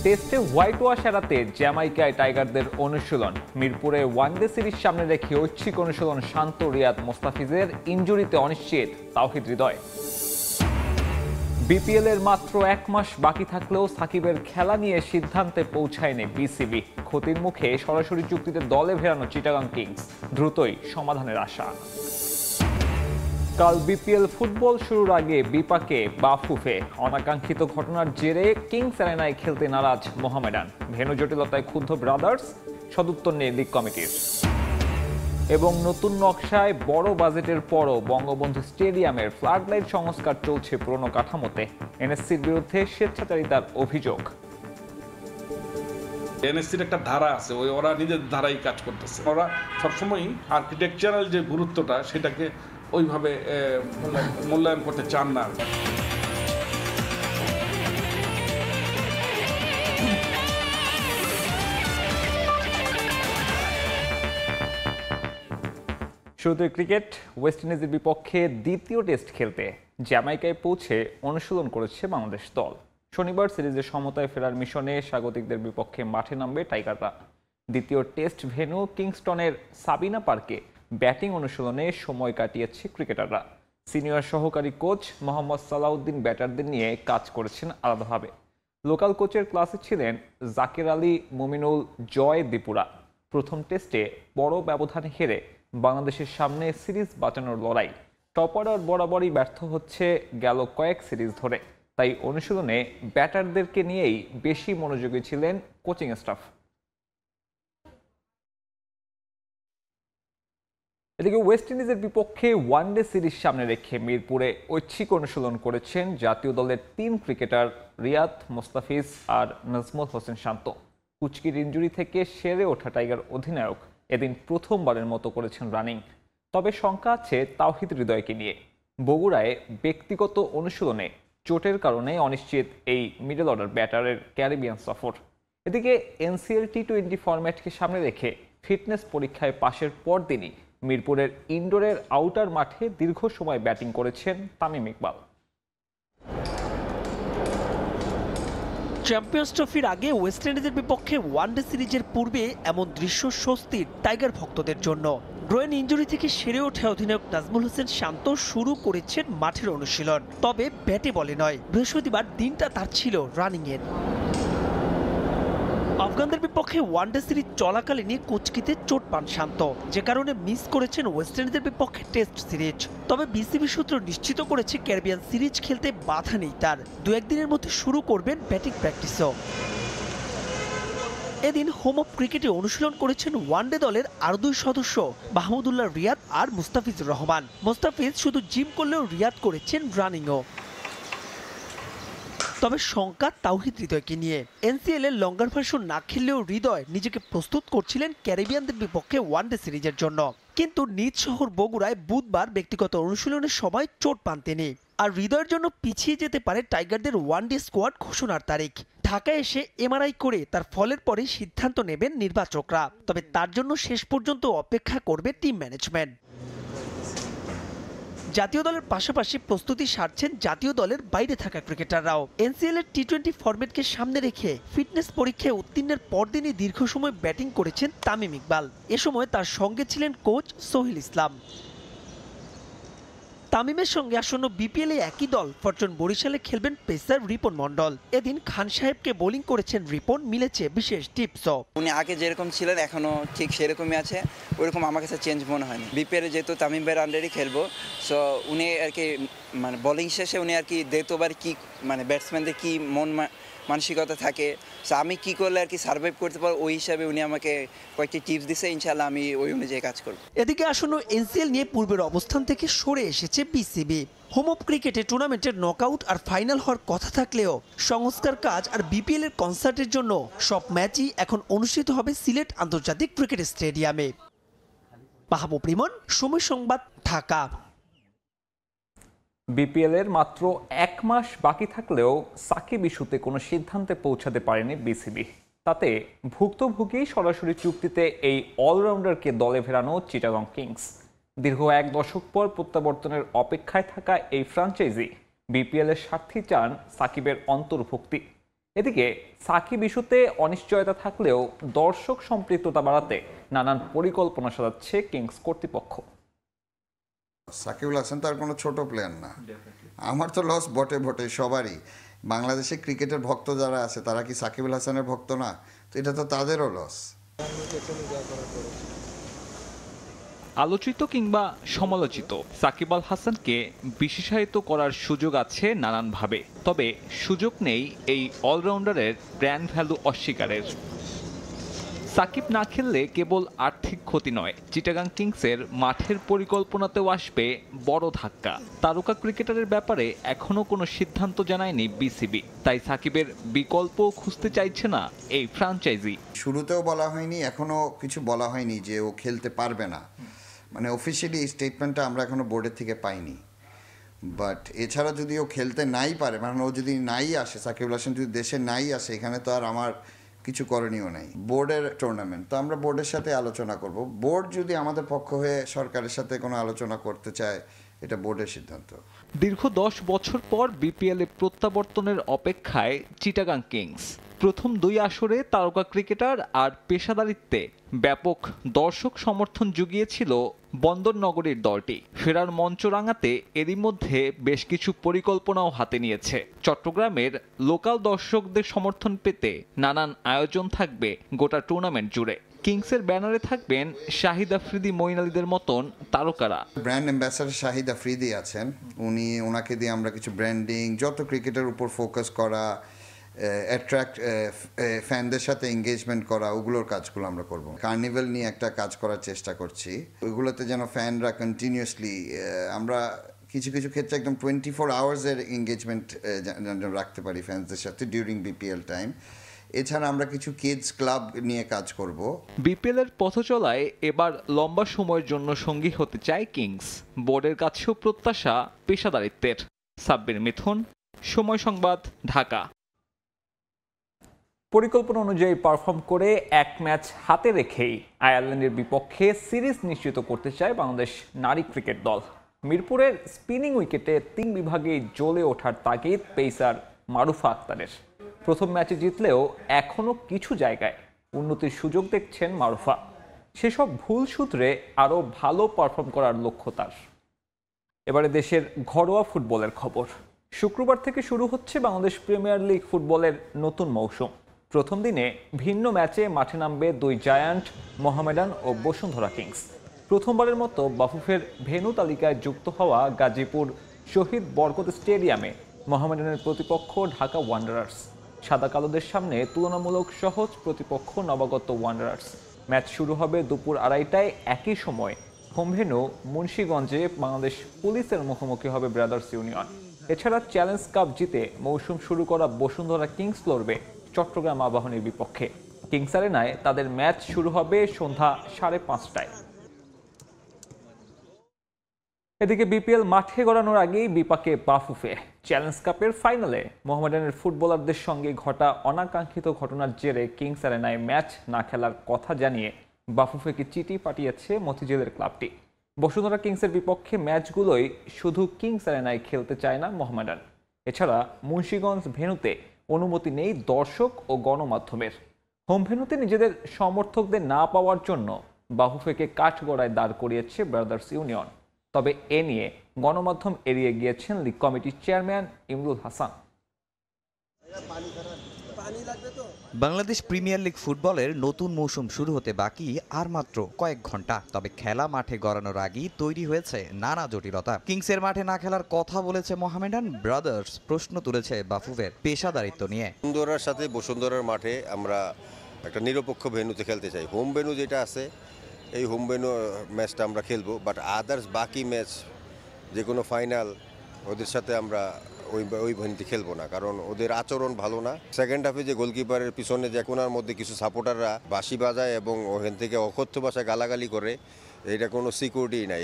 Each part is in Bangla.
টেস্টে হোয়াইট ওয়াশ এড়াতে জ্যামাইকায় টাইগারদের অনুশীলন। মিরপুরে ওয়ানডে সিরিজ সামনে রেখে ঐচ্ছিক অনুশীলন শান্ত রিয়াদ মোস্তাফিজের, ইনজুরিতে অনিশ্চিত তাওহিদ হৃদয়। বিপিএল এর মাত্র 1 মাস বাকি থাকলেও সাকিবের খেলা নিয়ে সিদ্ধান্তে পৌঁছায়নি বিসিবি। ক্ষতির মুখে সরাসরি চুক্তিতে দলে ফেরানো চিটাগাং কিংস, দ্রুতই সমাধানের আশা। কাল বিপিএল ফুটবল শুরুর আগে বিপাকে বাফুফে, অনাকাঙ্ক্ষিত ঘটনার জেরে কিংস অ্যারেনায় খেলতে নারাজ মোহামেডান। ভেন্যু জটিলতায় ক্ষুব্ধ ব্রাদার্স, সদুত্তর নেই লিগ কমিটির। এবং নতুন নকশায় বড় বাজেটের পরও বঙ্গবন্ধু স্টেডিয়ামের ফ্লাড লাইট সংস্কার চলছে পুরনো কাঠামোতে। এনএসসির বিরুদ্ধে স্বেচ্ছাচারিতার অভিযোগ। এনএসসির একটা ধারা আছে, ওরা নিজের ধারাই কাজ করতেছে। ওরা সবসময় আর্কিটেকচারাল যে গুরুত্বটা সেটাকে ওইভাবে মূল্যায়ন করতে চান না। শুরুতে ক্রিকেট। ওয়েস্ট ইন্ডিজের বিপক্ষে দ্বিতীয় টেস্ট খেলতে জ্যামাইকায় পৌঁছে অনুশীলন করেছে বাংলাদেশ দল। শনিবার সিরিজের সমতায় ফেরার মিশনে স্বাগতিকদের বিপক্ষে মাঠে নামবে টাইগাররা। দ্বিতীয় টেস্ট ভেন্যু কিংস্টনের সাবিনা পার্কে ব্যাটিং অনুশীলনে সময় কাটিয়েছে ক্রিকেটাররা। সিনিয়র সহকারী কোচ মোহাম্মদ সালাউদ্দিন ব্যাটারদের নিয়ে কাজ করেছেন আলাদাভাবে। লোকাল কোচের ক্লাসে ছিলেন জাকির আলী, মুমিনুল, জয়, দীপুরা। প্রথম টেস্টে বড় ব্যবধানে হেরে বাংলাদেশের সামনে সিরিজ বাঁচানোর লড়াই। টপ অর্ডার বরাবরই ব্যর্থ হচ্ছে গেল কয়েক সিরিজ ধরে, তাই অনুশীলনে ব্যাটারদেরকে নিয়েই বেশি মনোযোগী ছিলেন কোচিং স্টাফ। এদিকে ওয়েস্ট ইন্ডিজের বিপক্ষে ওয়ানডে সিরিজ সামনে রেখে মিরপুরে ঐচ্ছিক অনুশীলন করেছেন জাতীয় দলের 3 ক্রিকেটার রিয়াদ মোস্তাফিজ আর নাজমুল হোসেন শান্ত। কুচকির ইনজুরি থেকে সেরে ওঠা টাইগার অধিনায়ক এদিন প্রথমবারের মতো করেছেন রানিং। তবে শঙ্কা আছে তাওহিদ হৃদয়কে নিয়ে। বগুড়ায় ব্যক্তিগত অনুশীলনে চোটের কারণে অনিশ্চিত এই মিডল অর্ডার ব্যাটারের ক্যারিবিয়ান সফর। এদিকে এনসিএল টি20 ফরম্যাটকে সামনে রেখে ফিটনেস পরীক্ষায় পাশের পরদিনই মিরপুরের ইনডোরের আউটার মাঠে দীর্ঘ সময় ব্যাটিং করেছেন তামিম ইকবাল। চ্যাম্পিয়ন্স ট্রফির আগে ওয়েস্ট ইন্ডিজের বিপক্ষে ওয়ানডে সিরিজের পূর্বে এমন দৃশ্য স্বস্তির টাইগার ভক্তদের জন্য। গ্রোয়েন ইনজুরি থেকে সেরে ওঠা অধিনায়ক নাজমুল হোসেন শান্ত শুরু করেছেন মাঠের অনুশীলন, তবে ব্যাটে বলে নয়। বৃহস্পতিবার দিনটা তার ছিল রানিংয়ের। আফগানদের বিপক্ষে ওয়ানডে সিরিজ চলাকালীনই কুচকিতে চোট পান শান্ত, যে কারণে মিস করেছেন ওয়েস্ট ইন্ডিজের বিপক্ষে টেস্ট সিরিজ। তবে বিসিবি সূত্র নিশ্চিত করেছে ক্যারিবিয়ান সিরিজ খেলতে বাধা নেই তার। 2-1 দিনের মধ্যে শুরু করবেন ব্যাটিং প্র্যাকটিসও। এদিন হোম অফ ক্রিকেটে অনুশীলন করেছেন ওয়ানডে দলের আরও 2 সদস্য, মাহমুদুল্লাহ রিয়াদ আর মুস্তাফিজুর রহমান। মুস্তাফিজ শুধু জিম করলেও রিয়াদ করেছেন রানিংও। তবে শঙ্কা তাওহিদ হৃদয়কে নিয়ে। এনসিএল এর লঙ্গার ভার্সন না খেললেও হৃদয় নিজেকে প্রস্তুত করছিলেন ক্যারিবিয়ানদের বিপক্ষে ওয়ানডে সিরিজের জন্য। কিন্তু নিজ শহর বগুড়ায় বুধবার ব্যক্তিগত অনুশীলনের সময় চোট পান তিনি। আর হৃদয়ের জন্য পিছিয়ে যেতে পারে টাইগারদের ওয়ানডে স্কোয়াড ঘোষণার তারিখ। ঢাকায় এসে এমআরআই করে তার ফলের পরে সিদ্ধান্ত নেবেন নির্বাচকরা। তবে তার জন্য শেষ পর্যন্ত অপেক্ষা করবে টিম ম্যানেজমেন্ট। জাতীয় দলের পাশাপাশি প্রস্তুতি সারছেন জাতীয় দলের বাইরে থাকা ক্রিকেটাররাও। এনসিএল এর টি20 ফরম্যাটকে সামনে রেখে ফিটনেস পরীক্ষায় উত্তীর্ণের পরদিনই দীর্ঘ সময় ব্যাটিং করেছেন তামিম ইকবাল। এ সময় তার সঙ্গে ছিলেন কোচ সোহিল ইসলাম। তামিমের সঙ্গে আসন্ন বিপিএল এ একই দল ফরচুন বরিশালে খেলবেন পেসার রিপন মন্ডল। এদিন খান সাহেবকে বোলিং করেছেন রিপন, মিলেছে বিশেষ টিপসও। উনি আগে যেরকম ছিলেন এখনো ঠিক সেরকমই আছে, ওইরকম আমার কাছে চেঞ্জ মনে হয়নি। বিপিএল যেহেতু তামিম ভাইয়ের আন্ডারই খেলবো, সো উনি আর কি মানে বোলিং শেষে উনি আর কি দ্বিতীয়বার কি মানে ব্যাটসম্যানদের কি মানসিকতা থাকে, সো আমি কি করলে আর কি সার্ভাইভ করতে পারবো, ওই হিসাবে উনি আমাকে কয়েকটি টিপস দিছে। ইনশাআল্লাহ আমি ওই অনুযায়ী কাজ করব। এদিকে আসন্ন এনসিএল নিয়ে পূর্বের অবস্থান থেকে সরে এসেছে বিসিবি। হোম অফ ক্রিকেটে টুর্নামেন্টের নকআউট আর ফাইনাল হওয়ার কথা থাকলেও সংস্কার কাজ আর বিপিএল এর কনসার্টের জন্য সব ম্যাচই এখন অনুষ্ঠিত হবে সিলেট আন্তর্জাতিক ক্রিকেট স্টেডিয়ামে। মাহবুব রিমন, সময় সংবাদ, ঢাকা। বিপিএল এর মাত্র 1 মাস বাকি থাকলেও সাকিব ইস্যুতে কোনো সিদ্ধান্তে পৌঁছাতে পারেনি বিসিবি। তাতে ভুক্তভোগী সরাসরি চুক্তিতে এই অলরাউন্ডারকে দলে ফেরানো চিটাগং কিংস। দীর্ঘ 1 দশক পর প্রত্যাবর্তনের অপেক্ষায় থাকা এই ফ্র্যাঞ্চাইজি বিপিএল এর স্বার্থেই চান সাকিবের অন্তর্ভুক্তি। এদিকে সাকিব ইস্যুতে অনিশ্চয়তা থাকলেও দর্শক সম্পৃক্ততা বাড়াতে নানান পরিকল্পনা সাজাচ্ছে কিংস কর্তৃপক্ষ। সাকিবুল হাসান তার কোনো ছোট প্লেয়ার না। আমার তো লস বটে বটে সবারই। বাংলাদেশে ক্রিকেটের ভক্ত যারা আছে তারা কি সাকিবুল হাসানের ভক্ত না? তো এটা তো তাদেরও লস। আলোচিত কিংবা সমালোচিত সাকিব আল হাসানকে বিশেষায়িত করার সুযোগ আছে নানানভাবে, তবে সুযোগ নেই এই অলরাউন্ডারের ব্র্যান্ড ভ্যালু অস্বীকারের। সাকিব না খেললে কেবল আর্থিক ক্ষতি নয়, চিটাগাং কিংসের মাঠের পরিকল্পনাতেও আসবে বড় ধাক্কা। তারকা ক্রিকেটারের ব্যাপারে এখনো কোনো সিদ্ধান্ত জানায়নি বিসিবি, তাই সাকিবের বিকল্প খুঁজতে চাইছে না এই ফ্র্যাঞ্চাইজি। শুরুতেও বলা হয়নি, এখনো কিছু বলা হয়নি যে ও খেলতে পারবে না, মানে অফিসিয়ালি এই স্টেটমেন্টটা আমরা এখনো বোর্ডের থেকে পাইনি। বাট এছাড়া যদি ও খেলতে নাই পারে, মানে ও যদি নাই আসে, সাকিবুল হাসান যদি দেশে নাই আসে, এখানে তো আর আমার কিছু করণীয় নাই। বোর্ডের টুর্নামেন্ট তো আমরা বোর্ডের সাথে আলোচনা করব। বোর্ড যদি আমাদের পক্ষ হয়ে সরকারের সাথে কোনো আলোচনা করতে চায়, এটা বোর্ডের সিদ্ধান্ত। দীর্ঘ 10 বছর পর বিপিএলে প্রত্যাবর্তনের অপেক্ষায় চিটাগাং কিংস। প্রথম 2 আসরে তারকা ক্রিকেটার আর পেশাদারিত্বে ব্যাপক দর্শক সমর্থন জুগিয়েছিল বন্দর নগরীর দলটি। ফেরার মঞ্চ রাঙাতে এরই মধ্যে বেশ কিছু পরিকল্পনাও হাতে নিয়েছে। চট্টগ্রামের লোকাল দর্শকদের সমর্থন পেতে নানান আয়োজন থাকবে গোটা টুর্নামেন্ট জুড়ে। কিংসের ব্যানারে থাকবেন শাহিদ আফ্রিদি, মঈন আলীদের মতন তারকারা। ব্র্যান্ড অ্যাম্বাসাডার শাহিদ আফ্রিদি আছেন, ওনাকে দিয়ে আমরা কিছু ব্র্যান্ডিং, যত ক্রিকেটের উপর ফোকাস করা, অ্যাট্রাক্ট ফ্যানদের সাথে এঙ্গেজমেন্ট করা, ওগুলোর কাজগুলো আমরা করব। কার্নিভেল নিয়ে একটা কাজ করার চেষ্টা করছি, ওইগুলোতে যেন ফ্যানরা কন্টিনিউয়াসলি, আমরা কিছু কিছু ক্ষেত্রে একদম 24 আওয়ার্সের এঙ্গেজমেন্ট রাখতে পারি ফ্যানসদের সাথে ডিউরিং বিপিএল টাইম। এছাড়া আমরা কিছু কিডস ক্লাব নিয়ে কাজ করব। বিপিএলের পথচলায় এবার লম্বা সময়ের জন্য সঙ্গী হতে চায় কিংস। বোর্ডের কাছেও প্রত্যাশা পেশাদারিত্বের। সাব্বির মিথুন, সময় সংবাদ, ঢাকা। পরিকল্পনা অনুযায়ী পারফর্ম করে এক ম্যাচ হাতে রেখেই আয়ারল্যান্ডের বিপক্ষে সিরিজ নিশ্চিত করতে চায় বাংলাদেশ নারী ক্রিকেট দল। মিরপুরের স্পিনিং উইকেটে 3 বিভাগেই জ্বলে ওঠার তাগিদ পেসার মারুফা আক্তারের। প্রথম ম্যাচে জিতলেও এখনও কিছু জায়গায় উন্নতির সুযোগ দেখছেন মারুফা। সেসব ভুল সূত্রে আরও ভালো পারফর্ম করার লক্ষ্য তার। এবারে দেশের ঘরোয়া ফুটবলের খবর। শুক্রবার থেকে শুরু হচ্ছে বাংলাদেশ প্রিমিয়ার লিগ ফুটবলের নতুন মৌসুম। প্রথম দিনে ভিন্ন ম্যাচে মাঠে নামবে 2 জায়ান্ট, মোহামেডান ও বসুন্ধরা কিংস। প্রথমবারের মতো বাফুফের ভেন্যু তালিকায় যুক্ত হওয়া গাজীপুর শহীদ বরকত স্টেডিয়ামে মোহামেডানের প্রতিপক্ষ ঢাকা ওয়ান্ডারার্স। সাদা কালোদের সামনে তুলনামূলক সহজ প্রতিপক্ষ নবাগত ওয়ান্ডারার্স। ম্যাচ শুরু হবে দুপুর 2:30টায়। একই সময় হোম ভেন্যু মুন্সিগঞ্জে বাংলাদেশ পুলিশের মুখোমুখি হবে ব্রাদার্স ইউনিয়ন। এছাড়া চ্যালেঞ্জ কাপ জিতে মৌসুম শুরু করা বসুন্ধরা কিংস লড়বে চট্টগ্রাম আবাহনীর বিপক্ষে। কিংস আরেনায় তাদের ম্যাচ শুরু হবে সন্ধ্যা 5:30টায়। এদিকে বিপিএল মাঠে গড়ানোর আগেই বিপাকে বাফুফে। চ্যালেঞ্জ কাপের ফাইনালে মোহামেডানের ফুটবলারদের সঙ্গে ঘটা অনাকাঙ্ক্ষিত ঘটনার জেরে কিংস আরেনায় ম্যাচ না খেলার কথা জানিয়ে বাফুফেকে চিঠি পাঠিয়েছে মতিঝিলের ক্লাবটি। বসুন্ধরা কিংসের বিপক্ষে ম্যাচগুলোই শুধু কিংস আরেনায় খেলতে চায় না মোহামেডান। এছাড়া মুন্সিগঞ্জ ভেন্যুতে অনুমতি নেই দর্শক ও গণমাধ্যমের। হোম ভেন্যুতে নিজেদের সমর্থকদের না পাওয়ার জন্য বাফুফেকে কাঠগড়ায় দাঁড় করিয়েছে ব্রাদার্স ইউনিয়ন। তবে এ নিয়ে গণমাধ্যম এড়িয়ে গিয়েছেন লিগ কমিটির chairman Imrul Hasan. Bangladesh premier league ফুটবলের নতুন মৌসুম শুরু হতে বাকি আর মাত্র কয়েক ঘন্টা। তবে খেলা মাঠে গড়ানোর আগেই তৈরি হয়েছে নানা জটিলতা। কিংসের মাঠে না খেলার কথা বলেছে মোহামেডান। ব্রাদার্স প্রশ্ন তুলেছে বাফুফের পেশাদারিত্ব নিয়ে। বসুন্ধরার সাথে বসুন্ধরার মাঠে আমরা একটা নিরপেক্ষ ভেন্যুতে খেলতে চাই। হোম ভেন্যু যেটা আছে, এই হোম ভেন্যু ম্যাচটা আমরা খেলবো, বাট আদার্স বাকি ম্যাচ যে কোনো ফাইনাল ওদের সাথে আমরা ওই ভেন্যুতে খেলবো না, কারণ ওদের আচরণ ভালো না। সেকেন্ড হাফে যে গোলকিপারের পিছনে যে কোনার মধ্যে কিছু সাপোর্টাররা বাঁশি বাজায় এবং ওখান থেকে অকথ্য ভাষায় গালাগালি করে, এটা কোনো সিকিউরিটি নাই।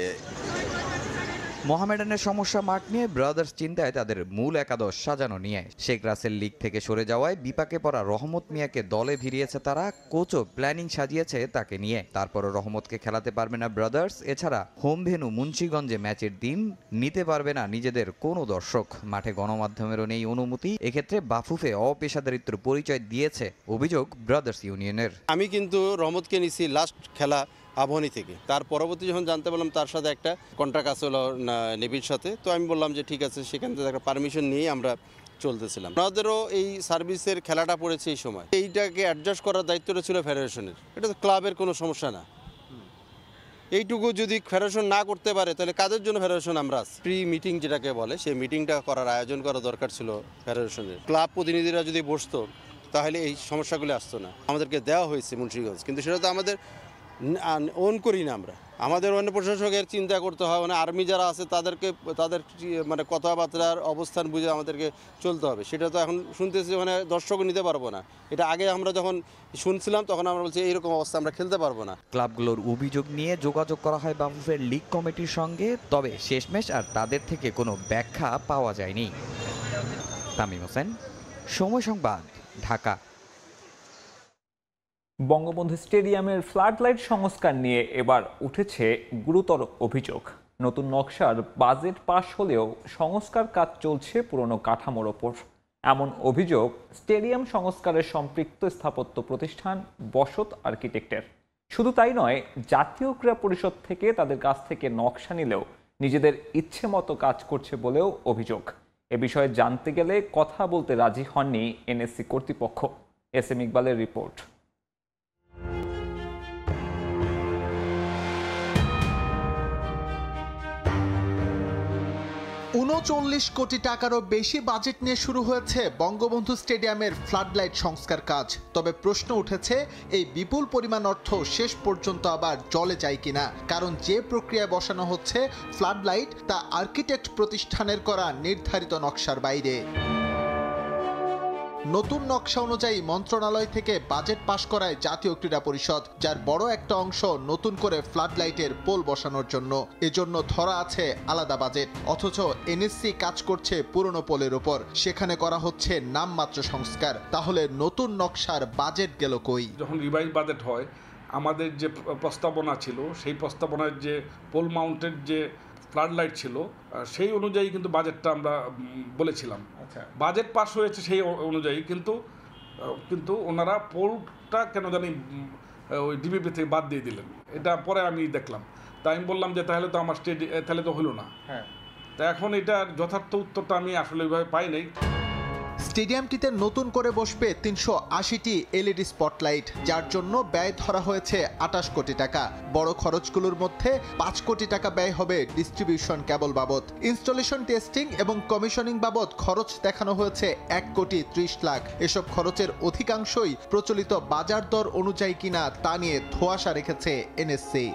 মোহামেডানের সমস্যা মাঠ নিয়ে ব্রাদার্স চিন্তায় তাদের মূল একাদশ সাজানো নিয়ে। শেখ রাসেল লিগ থেকে সরে যাওয়ায় বিপাকে পড়া রহমত মিয়াকে দলে ভিড়িয়েছে তারা। কোচও প্ল্যানিং সাজিয়েছে তাকে নিয়ে। তারপরও রহমতকে খেলাতে পারবে না ব্রাদার্স। এছাড়া হোম ভেন্যু মুন্সিগঞ্জে ম্যাচের দিন নিতে পারবে না নিজেদের কোনো দর্শক। মাঠে গণমাধ্যমেরও নেই অনুমতি। এক্ষেত্রে বাফুফে অপেশাদারিত্বের পরিচয় দিয়েছে অভিযোগ ব্রাদার্স ইউনিয়নের। আমি কিন্তু রহমতকে নিছি লাস্ট খেলা আবহানী থেকে। তার পরবর্তী যখন জানতে পারলাম তার সাথে একটা কন্ট্রাক্ট আছে হলো নেভির সাথে, তো আমি বললাম যে ঠিক আছে, সেখান থেকে একটা পারমিশন নিয়েই আমরা চলতেছিলাম। আমাদেরও এই সার্ভিসের খেলাটা পড়েছে এই সময়, এইটাকে অ্যাডজাস্ট করার দায়িত্বটা ছিল ফেডারেশনের। এটা তো ক্লাবের কোনো সমস্যা না। এইটুকু যদি ফেডারেশন না করতে পারে তাহলে কাদের জন্য ফেডারেশন আমরা আছি? প্রি মিটিং যেটাকে বলে, সেই মিটিংটা করার আয়োজন করা দরকার ছিল ফেডারেশনের। ক্লাব প্রতিনিধিরা যদি বসতো তাহলে এই সমস্যাগুলো আসতো না। আমাদেরকে দেওয়া হয়েছে মুন্সিগঞ্জ, কিন্তু সেটা তো আমাদের ওন করি না আমরা। আমাদের অন্য প্রশাসকের চিন্তা করতে হয়, মানে আর্মি যারা আছে তাদেরকে তাদের মানে কথাবার্তার অবস্থান বুঝে আমাদেরকে চলতে হবে। সেটা তো এখন শুনতেছি মানে দর্শকও নিতে পারবো না। এটা আগে আমরা যখন শুনছিলাম তখন আমরা বলছি এইরকম অবস্থা আমরা খেলতে পারবো না। ক্লাবগুলোর অভিযোগ নিয়ে যোগাযোগ করা হয় বাফুফের লিগ কমিটির সঙ্গে, তবে শেষমেশ আর তাদের থেকে কোনো ব্যাখ্যা পাওয়া যায়নি। তামিম হোসেন, সময় সংবাদ, ঢাকা। বঙ্গবন্ধু স্টেডিয়ামের ফ্লাড লাইট সংস্কার নিয়ে এবার উঠেছে গুরুতর অভিযোগ। নতুন নকশার বাজেট পাশ হলেও সংস্কার কাজ চলছে পুরনো কাঠামোর ওপর। এমন অভিযোগ স্টেডিয়াম সংস্কারের সম্পৃক্ত স্থাপত্য প্রতিষ্ঠান বসত আর্কিটেক্টের। শুধু তাই নয়, জাতীয় ক্রীড়া পরিষদ থেকে তাদের কাছ থেকে নকশা নিলেও নিজেদের ইচ্ছে মতো কাজ করছে বলেও অভিযোগ। এ বিষয়ে জানতে গেলে কথা বলতে রাজি হননি এনএসসি কর্তৃপক্ষ। এস এম ইকবালের রিপোর্ট। ৩৯ কোটি টাকারও বেশি বাজেট নিয়ে শুরু হয়েছে বঙ্গবন্ধু স্টেডিয়ামের ফ্লাডলাইট সংস্কার কাজ। তবে প্রশ্ন উঠেছে, এই বিপুল পরিমাণ অর্থ শেষ পর্যন্ত আবার জলে যায় কিনা। কারণ যে প্রক্রিয়ায় বসানো হচ্ছে ফ্লাডলাইট, তা আর্কিটেক্ট প্রতিষ্ঠানের করা নির্ধারিত নকশার বাইরে। নতুন নকশা অনুযায়ী মন্ত্রণালয় থেকে বাজেট পাশ করায় জাতীয় ক্রীড়া পরিষদ, যার বড় একটা অংশ নতুন করে ফ্লাডলাইটের পোল বসানোর জন্য। এজন্য ধরা আছে আলাদা বাজেট। অথচ এনএসসি কাজ করছে পুরনো পোলের উপর, সেখানে করা হচ্ছে নামমাত্র সংস্কার। তাহলে নতুন নকশার বাজেট গেল কই? যখন রিভাইজ বাজেট হয়, আমাদের যে প্রস্তাবনা ছিল, সেই প্রস্তাবনার যে পোল মাউন্টেড যে ফ্লাড লাইট ছিল, সেই অনুযায়ী কিন্তু বাজেটটা আমরা বলেছিলাম। বাজেট পাস হয়েছে সেই অনুযায়ী, কিন্তু ওনারা পোলটা কেন জানি ওই ডিবিপি থেকে বাদ দিয়ে দিলেন। এটা পরে আমি দেখলাম। তাই আমি বললাম যে তাহলে তো আমার তাহলে তো হলো না। তা এখন এটার যথার্থ উত্তরটা আমি আসলে ওইভাবে পাই নাই। স্টেডিয়ামটিতে নতুন করে বসবে ৩৮০টি এলইডি স্পটলাইট, যার জন্য ব্যয় ধরা হয়েছে ২৮ কোটি টাকা। বড় খরচগুলোর মধ্যে ৫ কোটি টাকা ব্যয় হবে ডিস্ট্রিবিউশন কেবল বাবদ। ইনস্টলেশন, টেস্টিং এবং কমিশনিং বাবদ খরচ দেখানো হয়েছে ১,৩০,০০,০০০। এসব খরচের অধিকাংশই প্রচলিত বাজার দর অনুযায়ী কিনা তা নিয়ে ধোঁয়াশা রেখেছে এনএসসি।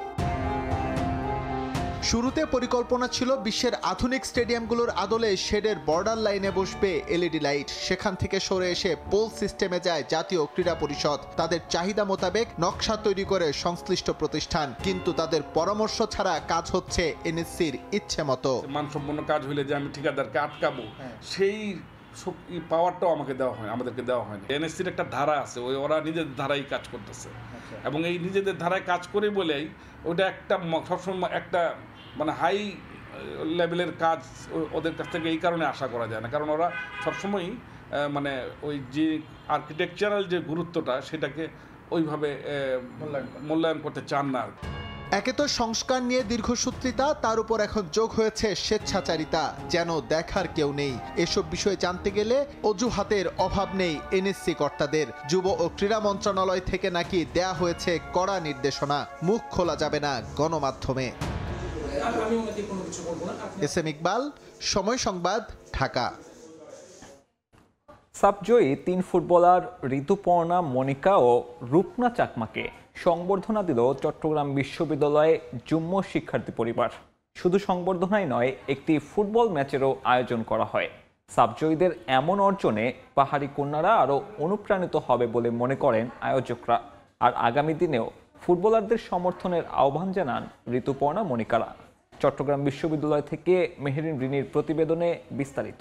শুরুতে পরিকল্পনা ছিল বিশ্বের আধুনিক স্টেডিয়ামগুলোর আদলে শেডের বর্ডার লাইনে বসবে এলইডি লাইট। সেখান থেকে সরে এসে পোল সিস্টেমে যায় জাতীয় ক্রীড়া পরিষদ। তাদের চাহিদা মোতাবেক নকশা তৈরি করে সংশ্লিষ্ট প্রতিষ্ঠান, কিন্তু তাদের পরামর্শ ছাড়া কাজ হচ্ছে এনএসসির ইচ্ছে মতো। মানসম্পন্ন কাজ হইলে যে আমি ঠিকাদারকে আটকাবো, সেই পাওয়ারটাও আমাদেরকে দেওয়া হয়নি। এনএসসির একটা ধারা আছে, ওরা নিজেদের ধারাই কাজ করতেছে, এবং এই নিজেদের ধারায় কাজ করে বলেই ওটা একটা সবসময় একটা মানে হাই লেভেলের কাজ ওদের কাছ থেকে এই কারণে আশা করা যায় না। কারণ ওরা সবসময়ই মানে ওই যে আর্কিটেকচারাল যে গুরুত্বটা, সেটাকে ওইভাবে মূল্যায়ন করতে চান না। একে তো সংস্কার নিয়ে দীর্ঘসূত্রিতা, তার উপর এখন যোগ হয়েছে স্বেচ্ছাচারিতা, যেন দেখার কেউ নেই। এসব বিষয়ে জানতে গেলে অজুহাতের অভাব নেই এনএসসি কর্তাদের। যুব ও ক্রীড়া মন্ত্রণালয় থেকে নাকি দেয়া হয়েছে কড়া নির্দেশনা, মুখ খোলা যাবে না গণমাধ্যমে। এস এম ইকবাল, সময় সংবাদ, ঢাকা। সাবজয়ী ৩ ফুটবলার ঋতুপর্ণা, মনিকা ও রূপনা চাকমাকে সংবর্ধনা দিল চট্টগ্রাম বিশ্ববিদ্যালয়ে যুগ্ম শিক্ষার্থী পরিবার। শুধু সংবর্ধনাই নয়, একটি ফুটবল ম্যাচেরও আয়োজন করা হয়। সাবজয়ীদের এমন অর্জনে পাহাড়ি কন্যারা আরও অনুপ্রাণিত হবে বলে মনে করেন আয়োজকরা। আর আগামী দিনেও ফুটবলারদের সমর্থনের আহ্বান জানান ঋতুপর্ণা, মনিকারা। চট্টগ্রাম বিশ্ববিদ্যালয় থেকে মেহেরিন রিনির প্রতিবেদনে বিস্তারিত।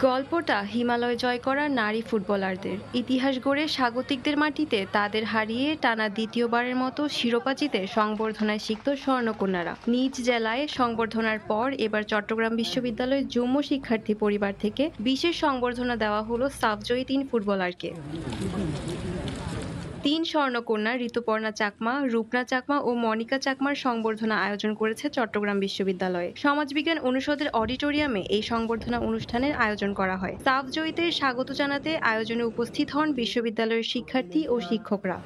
গল্পটা হিমালয় জয় করা নারী ফুটবলারদের ইতিহাস গড়ে স্বাগতিকদের মাটিতে তাদের হারিয়ে টানা দ্বিতীয়বারের মতো শিরোপা জিতে সংবর্ধনায় সিক্ত স্বর্ণকন্যারা। নিজ জেলায় সংবর্ধনার পর এবার চট্টগ্রাম বিশ্ববিদ্যালয়ের যুগ্ম শিক্ষার্থী পরিবার থেকে বিশেষ সংবর্ধনা দেওয়া হলো সাফজয়ী 3 ফুটবলারকে। 3 স্বর্ণকন্যা ঋতুপর্ণা চাকমা, রূপনা চাকমা ও মনিকা চাকমার সংবর্ধনা আয়োজন করেছে চট্টগ্রাম বিশ্ববিদ্যালয়ে। সমাজবিজ্ঞান অনুষদের অডিটোরিয়ামে এই সংবর্ধনা অনুষ্ঠানের আয়োজন করা হয়। সাফজয়ীদের স্বাগত জানাতে আয়োজনে উপস্থিত হন বিশ্ববিদ্যালয়ের শিক্ষার্থী ও শিক্ষকরা।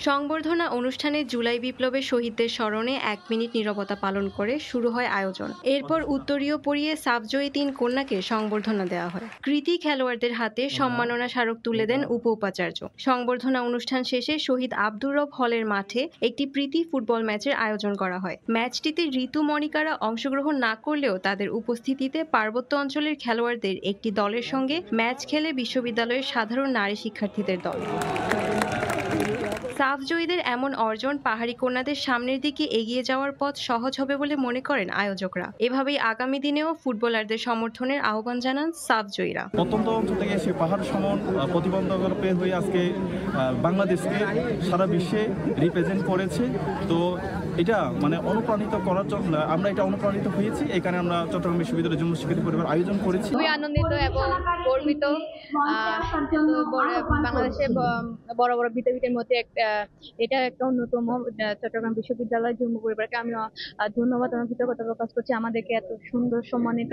সংবর্ধনা অনুষ্ঠানে জুলাই বিপ্লবের শহীদদের স্মরণে 1 মিনিট নীরবতা পালন করে শুরু হয় আয়োজন। এরপর উত্তরীয় পরিয়ে সাফজয়ী 3 কন্যাকে সংবর্ধনা দেওয়া হয়। কৃতি খেলোয়াড়দের হাতে সম্মাননা স্মারক তুলে দেন উপ-উপাচার্য। সংবর্ধনা অনুষ্ঠান শেষে শহীদ আব্দুর রব হলের মাঠে একটি প্রীতি ফুটবল ম্যাচের আয়োজন করা হয়। ম্যাচটিতে ঋতু মনিকারা অংশগ্রহণ না করলেও তাদের উপস্থিতিতে পার্বত্য অঞ্চলের খেলোয়াড়দের একটি দলের সঙ্গে ম্যাচ খেলে বিশ্ববিদ্যালয়ের সাধারণ নারী শিক্ষার্থীদের দল। সাফজয়ীদের এমন অর্জন পাহাড়ি কন্যাদের সামনের দিকে এগিয়ে যাওয়ার পথ সহজ হবে বলে মনে করেন আয়োজকরা। এভাবেই আগামী দিনেও ফুটবলারদের সমর্থনের আহ্বান জানান সাফজয়ীরা। প্রত্যন্ত অঞ্চল থেকে এসে পাহাড় সমান প্রতিবন্ধকতা পেয়ে হয়ে আজকে বাংলাদেশকে সারা বিশ্বে রিপ্রেজেন্ট করেছে। তো এটা মানে অনুপ্রাণিত করার জন্য আমরা এটা অনুপ্রাণিত হয়েছি। এখানে আমরা চট্টগ্রাম বিশ্ববিদ্যালয়ের যুগ্ম শিক্ষার্থী পরিবার আয়োজন করেছি। খুবই আনন্দিত এবং গর্বিত। বাংলাদেশে বড় বড় বিদ্যাপীঠের মধ্যে এটা একটা অন্যতম। চট্টগ্রাম বিশ্ববিদ্যালয় যুগ্ম পরিবারকে আমি ধন্যবাদ এবং কৃতজ্ঞতা প্রকাশ করছি আমাদেরকে এত সুন্দর সম্মানিত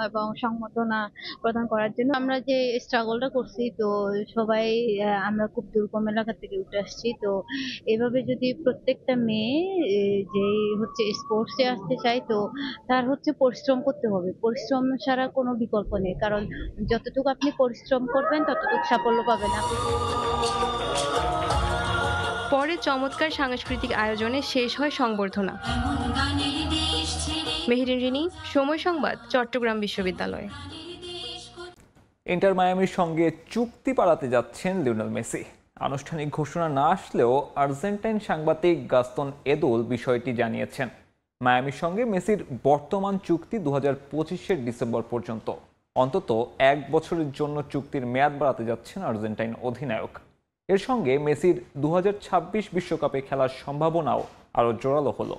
এবং সংবর্ধনা প্রদান করার জন্য। আমরা যে স্ট্রাগলটা করছি, তো সবাই আমরা খুব দুর্গম এলাকা থেকে উঠে আসছি। তো এভাবে যদি প্রত্যেকটা মেয়ে যে হচ্ছে স্পোর্টসে আসতে চায়, তো তার হচ্ছে পরিশ্রম করতে হবে। পরিশ্রম ছাড়া কোনো বিকল্প নেই, কারণ যতটুকু আপনি পরিশ্রম করবেন ততটুকু সাফল্য পাবেন আপনি। পরে চমৎকার সাংস্কৃতিক আয়োজনে শেষ হয় সংবর্ধনা। মেহেরিন রিনি, সময় সংবাদ, চট্টগ্রাম বিশ্ববিদ্যালয়। ইন্টার মায়ামির সঙ্গে চুক্তি বাড়াতে যাচ্ছেন লিওনেল মেসি। আনুষ্ঠানিক ঘোষণা না আসলেও আর্জেন্টাইন সাংবাদিক গাস্তন এদুল বিষয়টি জানিয়েছেন। মায়ামির সঙ্গে মেসির বর্তমান চুক্তি 2025-এর ডিসেম্বর পর্যন্ত। অন্তত 1 বছরের জন্য চুক্তির মেয়াদ বাড়াতে যাচ্ছেন আর্জেন্টাইন অধিনায়ক। এর সঙ্গে মেসির 2026 বিশ্বকাপে খেলার সম্ভাবনাও আরও জোরালো হলো।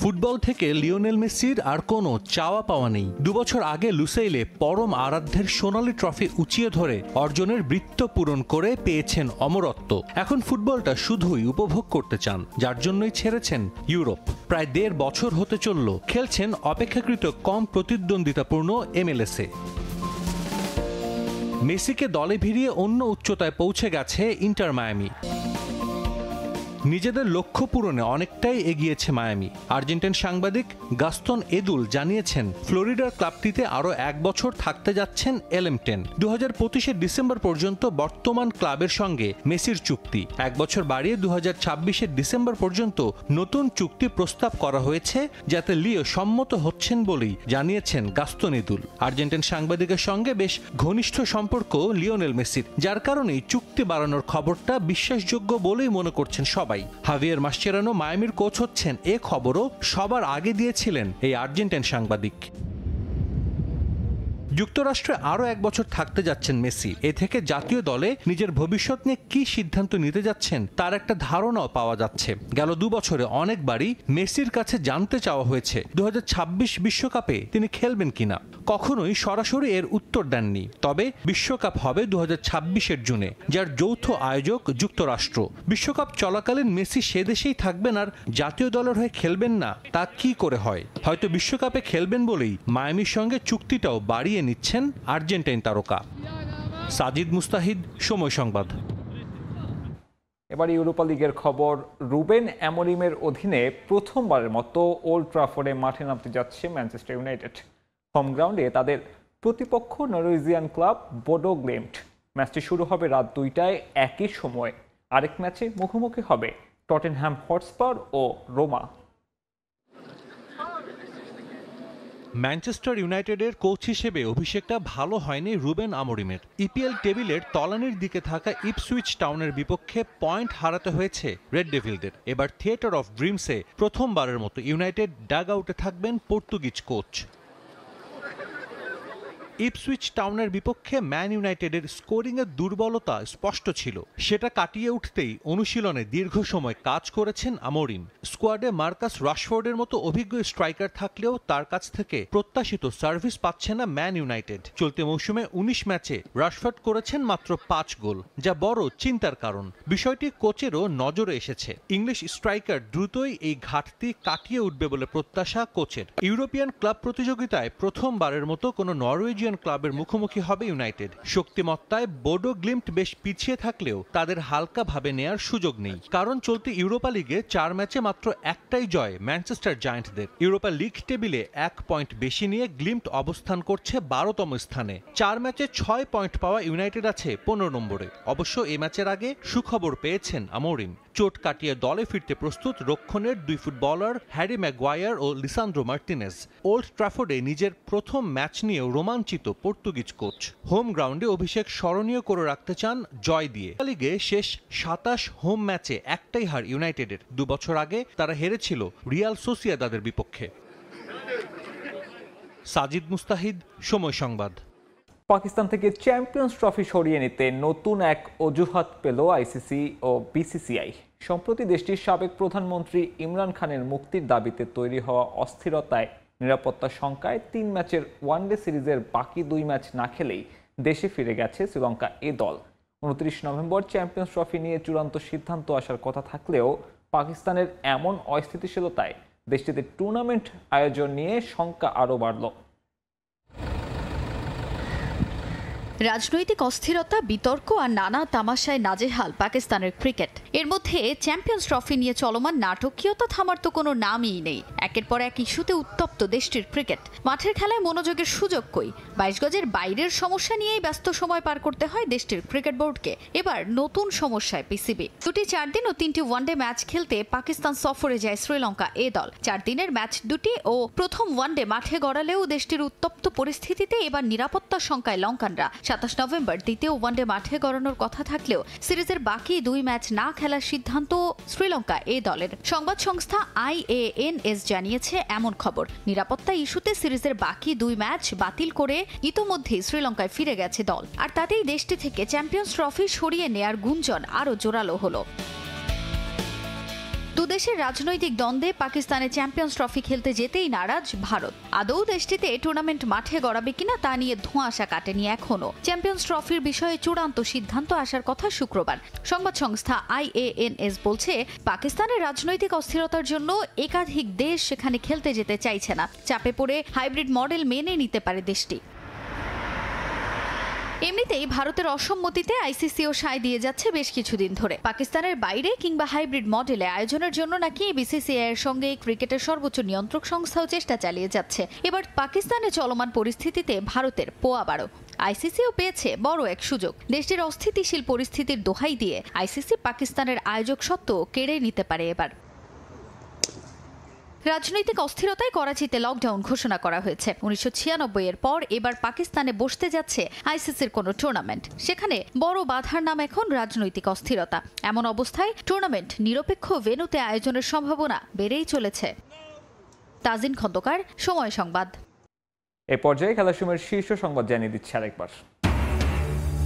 ফুটবল থেকে লিওনেল মেসির আর কোনো চাওয়া পাওয়া নেই। 2 বছর আগে লুসাইলে পরম আরাধ্যের সোনালী ট্রফি উঁচিয়ে ধরে অর্জনের বৃত্ত পূরণ করে পেয়েছেন অমরত্ব। এখন ফুটবলটা শুধুই উপভোগ করতে চান, যার জন্যই ছেড়েছেন ইউরোপ। প্রায় 1.5 বছর হতে চলল খেলছেন অপেক্ষাকৃত কম প্রতিদ্বন্দ্বিতাপূর্ণ MLS-এ। মেসিকে দলে ভিড়িয়ে অন্য উচ্চতায় পৌঁছে গেছে ইন্টার মায়ামি। নিজেদের লক্ষ্য পূরণে অনেকটাই এগিয়েছে মায়ামি। আর্জেন্টাইন সাংবাদিক গাস্তন এদুল জানিয়েছেন ফ্লোরিডার ক্লাবটিতে আরও 1 বছর থাকতে যাচ্ছেন LM10। 2025-এর ডিসেম্বর পর্যন্ত বর্তমান ক্লাবের সঙ্গে মেসির চুক্তি 1 বছর বাড়িয়ে 2026-এর ডিসেম্বর পর্যন্ত নতুন চুক্তি প্রস্তাব করা হয়েছে, যাতে লিও সম্মত হচ্ছেন বলেই জানিয়েছেন গাস্তন এদুল। আর্জেন্টাইন সাংবাদিকের সঙ্গে বেশ ঘনিষ্ঠ সম্পর্ক লিওনেল মেসির, যার কারণেই চুক্তি বাড়ানোর খবরটা বিশ্বাসযোগ্য বলেই মনে করছেন সবাই। হাভিয়ের মাসচেরানো মায়ামির কোচ হচ্ছেন, এ খবরও সবার আগে দিয়েছিলেন এই আর্জেন্টাইন সাংবাদিক। যুক্তরাষ্ট্রে আরও 1 বছর থাকতে যাচ্ছেন মেসি। এ থেকে জাতীয় দলে নিজের ভবিষ্যৎ নিয়ে কি সিদ্ধান্ত নিতে যাচ্ছেন তার একটা ধারণাও পাওয়া যাচ্ছে। গেল 2 বছরে অনেকবারই মেসির কাছে জানতে চাওয়া হয়েছে 2026 বিশ্বকাপে তিনি খেলবেন কিনা। কখনোই সরাসরি এর উত্তর দেননি। তবে বিশ্বকাপ হবে 2026-এর জুনে, যার যৌথ আয়োজক যুক্তরাষ্ট্র। বিশ্বকাপ চলাকালীন মেসি সে দেশেই থাকবেন আর জাতীয় দলের হয়ে খেলবেন না, তা কি করে হয়? হয়তো বিশ্বকাপে খেলবেন বলেই মায়ামির সঙ্গে চুক্তিটাও বাড়িয়ে নিচ্ছেন আর্জেন্টাইন তারকা। সাজিদ মুস্তাহিদ, সময় সংবাদ। এবার ইউরোপা লিগের খবর। রুবেন অ্যামোরিমের অধীনে প্রথমবারের মতো ওল্ড ট্রাফোর্ডে মাঠে নামতে যাচ্ছে ম্যানচেস্টার ইউনাইটেড। হোম গ্রাউন্ডে তাদের প্রতিপক্ষ নরওয়েজিয়ান ক্লাব বোডো গ্লিম্ট। ম্যাচটি শুরু হবে রাত 2টায়। একই সময় আরেক ম্যাচে মুখোমুখি হবে টটেনহ্যাম হটস্পার ও রোমা। ম্যানচেস্টার ইউনাইটেডের কোচ হিসেবে অভিষেকটা ভালো হয়নি রুবেন আমোরিমের। ইপিএল টেবিলের তলানির দিকে থাকা ইপসুইচ টাউনের বিপক্ষে পয়েন্ট হারাতে হয়েছে রেড ডেভিলদের। এবার থিয়েটার অফ ড্রিমসে প্রথমবারের মতো ইউনাইটেড ডাগ আউটে থাকবেন পর্তুগিজ কোচ। ইপসুইচ টাউনের বিপক্ষে ম্যান ইউনাইটেডের স্কোরিংয়ের দুর্বলতা স্পষ্ট ছিল। সেটা কাটিয়ে উঠতেই অনুশীলনে দীর্ঘ সময় কাজ করেছেন আমোরিম। স্কোয়াডে মার্কাস রাশফোর্ডের মতো অভিজ্ঞ স্ট্রাইকার থাকলেও তার কাছ থেকে প্রত্যাশিত সার্ভিস পাচ্ছে না ম্যান ইউনাইটেড। চলতি মৌসুমে ১৯ ম্যাচে রাশফোর্ড করেছেন মাত্র ৫ গোল, যা বড় চিন্তার কারণ। বিষয়টি কোচেরও নজরে এসেছে। ইংলিশ স্ট্রাইকার দ্রুতই এই ঘাটতি কাটিয়ে উঠবে বলে প্রত্যাশা কোচের। ইউরোপিয়ান ক্লাব প্রতিযোগিতায় প্রথমবারের মতো কোনো নরওয়েজিয়ান ক্লাবের মুখোমুখি হবে ইউনাইটেড। শক্তিমত্তায় বোডো গ্লিম্ট বেশ পিছিয়ে থাকলেও তাদের হালকাভাবে নেয়ার সুযোগ নেই, কারণ চলতি ইউরোপা লিগে ৪ ম্যাচে মাত্র একটাই জয় ম্যানচেস্টার জায়ান্টদের। ইউরোপা লিগ টেবিলে ১ পয়েন্ট বেশি নিয়ে গ্লিম্ট অবস্থান করছে ১২তম স্থানে। ৪ ম্যাচে ৬ পয়েন্ট পাওয়া ইউনাইটেড আছে ১৫ নম্বরে। অবশ্য এই ম্যাচের আগে সুখবর পেয়েছেন আমোরিম। চোট কাটিয়ে দলে ফিরতে প্রস্তুত রক্ষণের ২ ফুটবলার হ্যারি ম্যাগুয়ায়ার ও লিসান্দ্রো মার্টিনেজ। ওল্ড ট্র্যাফোর্ডে নিজের প্রথম ম্যাচ নিয়েও রোমাঞ্চিত পর্তুগিজ কোচ। হোম গ্রাউন্ডে অভিষেক স্মরণীয় করে রাখতে চান জয় দিয়ে। লিগে শেষ ২৭ হোম ম্যাচে একটাই হার ইউনাইটেডের। ২ বছর আগে তারা হেরেছিল রিয়াল সোসিয়েদাদের বিপক্ষে। সাজিদ মুস্তাহিদ, সময় সংবাদ। পাকিস্তান থেকে চ্যাম্পিয়ন্স ট্রফি সরিয়ে নিতে নতুন এক অজুহাত পেল আইসিসি ও বিসিসিআই। সম্প্রতি দেশটির সাবেক প্রধানমন্ত্রী ইমরান খানের মুক্তির দাবিতে তৈরি হওয়া অস্থিরতায়, নিরাপত্তা শঙ্কায় ৩ ম্যাচের ওয়ানডে সিরিজের বাকি ২ ম্যাচ না খেলেই দেশে ফিরে গেছে শ্রীলঙ্কা এ দল। ২৯ নভেম্বর চ্যাম্পিয়ন্স ট্রফি নিয়ে চূড়ান্ত সিদ্ধান্ত আসার কথা থাকলেও পাকিস্তানের এমন অস্থিতিশীলতায় দেশটিতে টুর্নামেন্ট আয়োজন নিয়ে শঙ্কা আরও বাড়ল। রাজনৈতিক অস্থিরতা, বিতর্ক আর নানা তামাশায় নাজেহাল পাকিস্তানের ক্রিকেট। এর মধ্যে চ্যাম্পিয়ন্স ট্রফি নিয়ে চলমান নাটকীয়তা থামার তো কোনো নামই নেই। একের পর এক ইস্যুতে উত্তপ্ত দেশটির ক্রিকেট। মাঠের খেলায় মনোযোগের সুযোগ কই? ২২ গজের বাইরের সমস্যা নিয়েই ব্যস্ত সময় পার করতে হয় দেশটির ক্রিকেট বোর্ডকে। এবার নতুন সমস্যায় পিসিবি। দুটি ৪ দিন ও ৩টি ওয়ানডে ম্যাচ খেলতে পাকিস্তান সফরে যায় শ্রীলঙ্কা এ দল। ৪ দিনের ম্যাচ দুটি ও প্রথম ওয়ানডে মাঠে গড়ালেও দেশটির উত্তপ্ত পরিস্থিতিতে এবার নিরাপত্তার শঙ্কায় লঙ্কানরা। ২৭ নভেম্বর দ্বিতীয় ওয়ানডে মাঠে গড়ানোর কথা থাকলেও সিরিজের বাকি ২ ম্যাচ না খেলার সিদ্ধান্ত শ্রীলঙ্কা এ দলের। সংবাদ সংস্থা IANS জানিয়েছে এমন খবর। নিরাপত্তা ইস্যুতে সিরিজের বাকি ২ ম্যাচ বাতিল করে ইতোমধ্যেই শ্রীলঙ্কায় ফিরে গেছে দল। আর তাতেই দেশটি থেকে চ্যাম্পিয়ন্স ট্রফি সরিয়ে নেয়ার গুঞ্জন আরও জোরালো হলো। দুদেশের রাজনৈতিক দ্বন্দ্বে পাকিস্তানে চ্যাম্পিয়ন্স ট্রফি খেলতে যেতেই নারাজ ভারত। আদৌ দেশটিতে টুর্নামেন্ট মাঠে গড়াবে কিনা তা নিয়ে ধোঁয়াশা কাটেনি এখনো। চ্যাম্পিয়ন্স ট্রফির বিষয়ে চূড়ান্ত সিদ্ধান্ত আসার কথা শুক্রবার। সংবাদ সংস্থা IANS বলছে, পাকিস্তানের রাজনৈতিক অস্থিরতার জন্য একাধিক দেশ সেখানে খেলতে যেতে চাইছে না। চাপে পড়ে হাইব্রিড মডেল মেনে নিতে পারে দেশটি। এমনিতেই ভারতের অসম্মতিতে আইসিসিও সায় দিয়ে যাচ্ছে বেশ কিছুদিন ধরে। পাকিস্তানের বাইরে কিংবা হাইব্রিড মডেলে আয়োজনের জন্য নাকি বিসিসিআই এর সঙ্গে ক্রিকেটের সর্বোচ্চ নিয়ন্ত্রক সংস্থাও চেষ্টা চালিয়ে যাচ্ছে। এবার পাকিস্তানে চলমান পরিস্থিতিতে ভারতের পোয়া বাড়ো। আইসিসিও পেয়েছে বড় এক সুযোগ। দেশটির অস্থিতিশীল পরিস্থিতির দোহাই দিয়ে আইসিসি পাকিস্তানের আয়োজক সত্ত্ব কেড়ে নিতে পারে এবার। রাজনৈতিক অস্থিরতায় করাচিতে লকডাউন ঘোষণা করা হয়েছে। ১৯৯৬ এর পর এবার পাকিস্তানে বসতে যাচ্ছে আইসিসির কোনো টুর্নামেন্ট। সেখানে বড় বাধার নাম এখন রাজনৈতিক অস্থিরতা। এমন অবস্থায় টুর্নামেন্ট নিরপেক্ষ ভেন্যুতে আয়োজনের সম্ভাবনা বেড়েই চলেছে। তাজিন খন্দকার, সময় সংবাদ। এ পর্যায়ে খেলার সময়ের শীর্ষ সংবাদ জানিয়ে দিচ্ছে আরেকবার।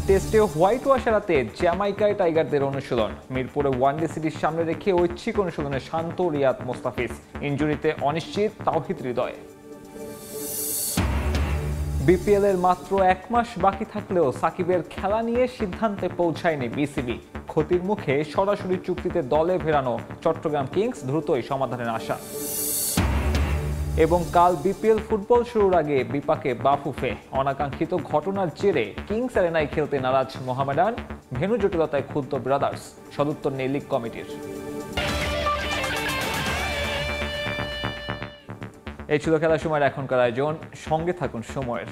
টেস্টে হোয়াইট ওয়াশ এড়াতে জ্যামাইকায় টাইগারদের অনুশীলন। মিরপুরে ওয়ানডে সিরিজ সামনে রেখে ঐচ্ছিক অনুশীলনে শান্ত রিয়াদ মোস্তাফিজ। ইনজুরিতে অনিশ্চিত তাওহিদ হৃদয়। বিপিএল এর মাত্র ১ মাস বাকি থাকলেও সাকিবের খেলা নিয়ে সিদ্ধান্তে পৌঁছায়নি বিসিবি। ক্ষতির মুখে সরাসরি চুক্তিতে দলে ফেরানো চট্টগ্রাম কিংস দ্রুতই সমাধানের আশা। এবং কাল বিপিএল ফুটবল শুরুর আগে বিপাকে বাফুফে। অনাকাঙ্ক্ষিত ঘটনার জেরে কিংস অ্যারেনায় খেলতে নারাজ মোহামেডান। ভেন্যু জটিলতায় ক্ষুব্ধ ব্রাদার্স। সদুত্তর নেই লিগ কমিটির। এই ছিল খেলার সময়ের এখনকার আয়োজন। সঙ্গে থাকুন সময়ের।